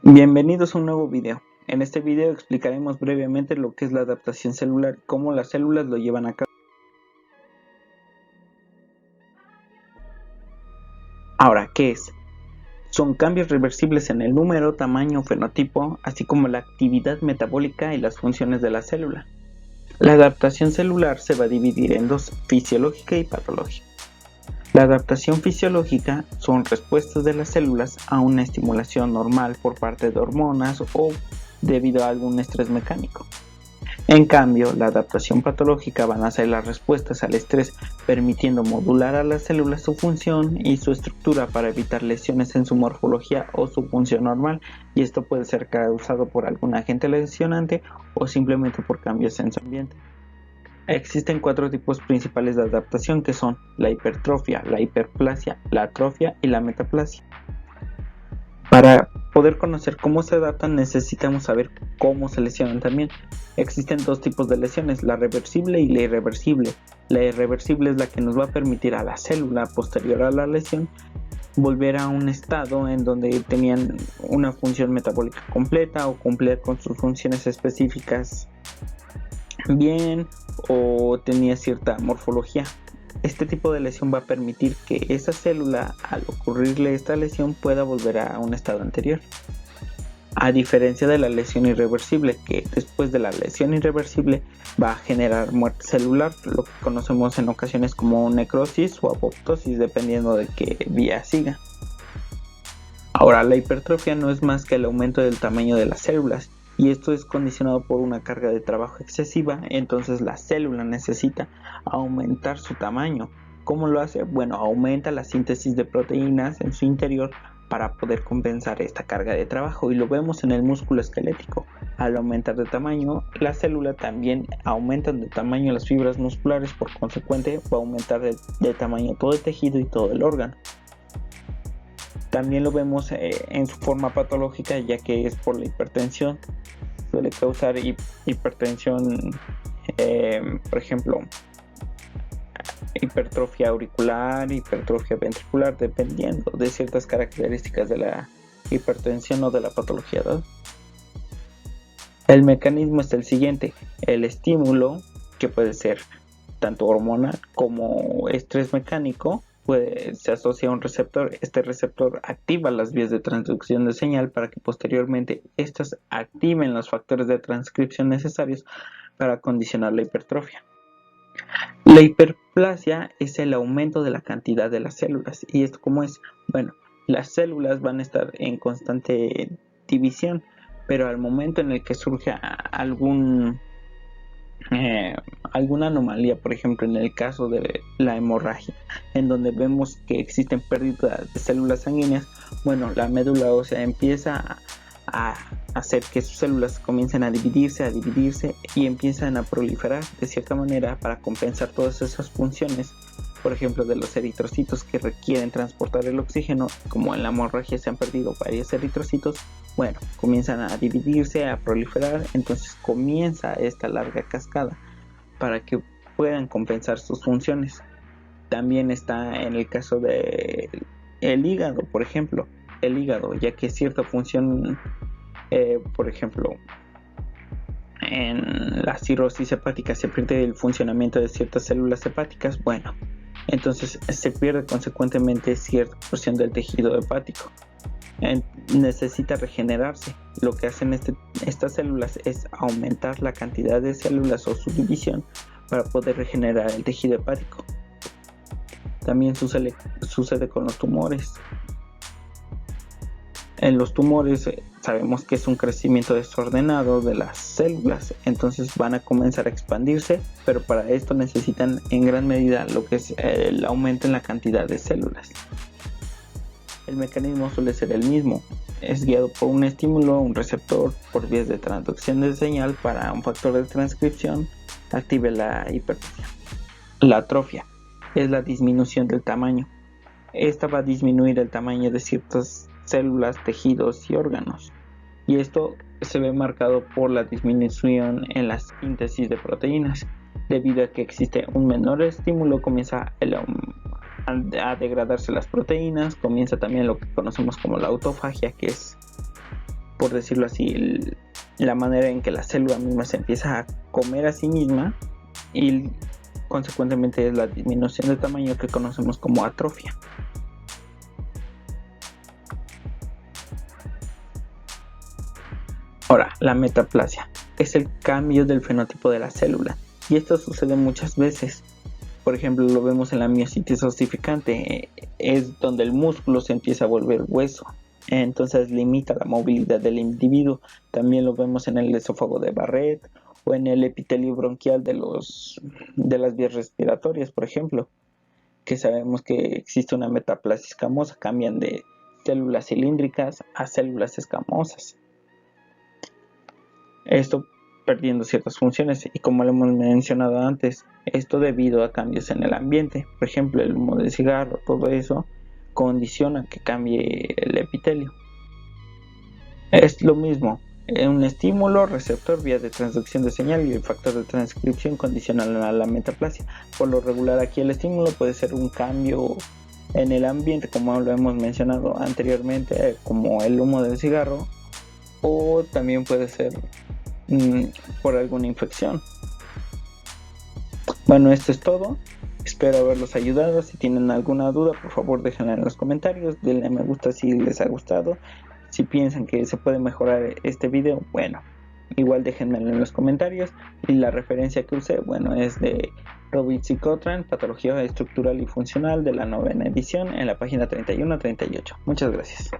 Bienvenidos a un nuevo video. En este video explicaremos brevemente lo que es la adaptación celular y cómo las células lo llevan a cabo. Ahora, ¿qué es? Son cambios reversibles en el número, tamaño, fenotipo, así como la actividad metabólica y las funciones de la célula. La adaptación celular se va a dividir en dos, fisiológica y patológica. La adaptación fisiológica son respuestas de las células a una estimulación normal por parte de hormonas o debido a algún estrés mecánico. En cambio, la adaptación patológica van a ser las respuestas al estrés, permitiendo modular a las células su función y su estructura para evitar lesiones en su morfología o su función normal, y esto puede ser causado por algún agente lesionante o simplemente por cambios en su ambiente. Existen cuatro tipos principales de adaptación que son la hipertrofia, la hiperplasia, la atrofia y la metaplasia. Para poder conocer cómo se adaptan necesitamos saber cómo se lesionan también. Existen dos tipos de lesiones, la reversible y la irreversible. La irreversible es la que nos va a permitir a la célula posterior a la lesión volver a un estado en donde tenían una función metabólica completa o cumplir con sus funciones específicas bien o tenía cierta morfología. Este tipo de lesión va a permitir que esa célula, al ocurrirle esta lesión, pueda volver a un estado anterior. A diferencia de la lesión irreversible, que después de la lesión irreversible va a generar muerte celular, lo que conocemos en ocasiones como necrosis o apoptosis, dependiendo de qué vía siga. Ahora, la hipertrofia no es más que el aumento del tamaño de las células, y esto es condicionado por una carga de trabajo excesiva, entonces la célula necesita aumentar su tamaño. ¿Cómo lo hace? Bueno, aumenta la síntesis de proteínas en su interior para poder compensar esta carga de trabajo, y lo vemos en el músculo esquelético. Al aumentar de tamaño, la célula también aumenta de tamaño las fibras musculares, por consecuente va a aumentar de tamaño todo el tejido y todo el órgano. También lo vemos en su forma patológica, ya que es por la hipertensión. Suele causar hipertensión, por ejemplo, hipertrofia auricular, hipertrofia ventricular, dependiendo de ciertas características de la hipertensión o de la patología dada. El mecanismo es el siguiente: el estímulo, que puede ser tanto hormonal como estrés mecánico, se asocia a un receptor. Este receptor activa las vías de transducción de señal para que posteriormente estas activen los factores de transcripción necesarios para condicionar la hipertrofia. La hiperplasia es el aumento de la cantidad de las células. ¿Y esto cómo es? Bueno, las células van a estar en constante división, pero al momento en el que surge alguna anomalía, por ejemplo en el caso de la hemorragia, en donde vemos que existen pérdidas de células sanguíneas, bueno, la médula ósea empieza a hacer que sus células comiencen a dividirse y empiezan a proliferar de cierta manera para compensar todas esas funciones, por ejemplo de los eritrocitos que requieren transportar el oxígeno. Como en la hemorragia se han perdido varios eritrocitos, bueno, comienzan a dividirse, a proliferar, entonces comienza esta larga cascada para que puedan compensar sus funciones. También está en el caso de el hígado, por ejemplo, el hígado, ya que cierta función, por ejemplo, en la cirrosis hepática se pierde el funcionamiento de ciertas células hepáticas, bueno, entonces se pierde consecuentemente cierta porción del tejido hepático. Necesita regenerarse. Lo que hacen estas células es aumentar la cantidad de células o su división para poder regenerar el tejido hepático. También sucede con los tumores. En los tumores sabemos que es un crecimiento desordenado de las células, entonces van a comenzar a expandirse, pero para esto necesitan en gran medida lo que es el aumento en la cantidad de células. El mecanismo suele ser el mismo, es guiado por un estímulo, un receptor, por vías de transducción de señal para un factor de transcripción active la hipertrofia. La atrofia es la disminución del tamaño. Esta va a disminuir el tamaño de ciertas células, tejidos y órganos, y esto se ve marcado por la disminución en la síntesis de proteínas. Debido a que existe un menor estímulo, comienza a degradarse las proteínas, comienza también lo que conocemos como la autofagia, que es por decirlo así, la manera en que la célula misma se empieza a comer a sí misma y consecuentemente es la disminución de tamaño que conocemos como atrofia. Ahora, la metaplasia es el cambio del fenotipo de la célula y esto sucede muchas veces. Por ejemplo, lo vemos en la miositis ossificante, es donde el músculo se empieza a volver hueso, entonces limita la movilidad del individuo. También lo vemos en el esófago de Barrett o en el epitelio bronquial de las vías respiratorias, por ejemplo, que sabemos que existe una metaplasia escamosa, cambian de células cilíndricas a células escamosas. Esto perdiendo ciertas funciones y como lo hemos mencionado antes, esto debido a cambios en el ambiente, por ejemplo el humo del cigarro, todo eso condiciona que cambie el epitelio. Es lo mismo, un estímulo, receptor, vía de transducción de señal y el factor de transcripción condicionan a la metaplasia. Por lo regular aquí el estímulo puede ser un cambio en el ambiente, como lo hemos mencionado anteriormente, como el humo del cigarro, o también puede ser por alguna infección. Bueno, esto es todo. Espero haberlos ayudado. Si tienen alguna duda, por favor déjenla en los comentarios. Denle me gusta si les ha gustado. Si piensan que se puede mejorar este video, bueno, igual déjenmelo en los comentarios. Y la referencia que usé, bueno, es de Rovitz y Cotran, Patología Estructural y Funcional, de la 9ª edición, en la página 31-38. Muchas gracias.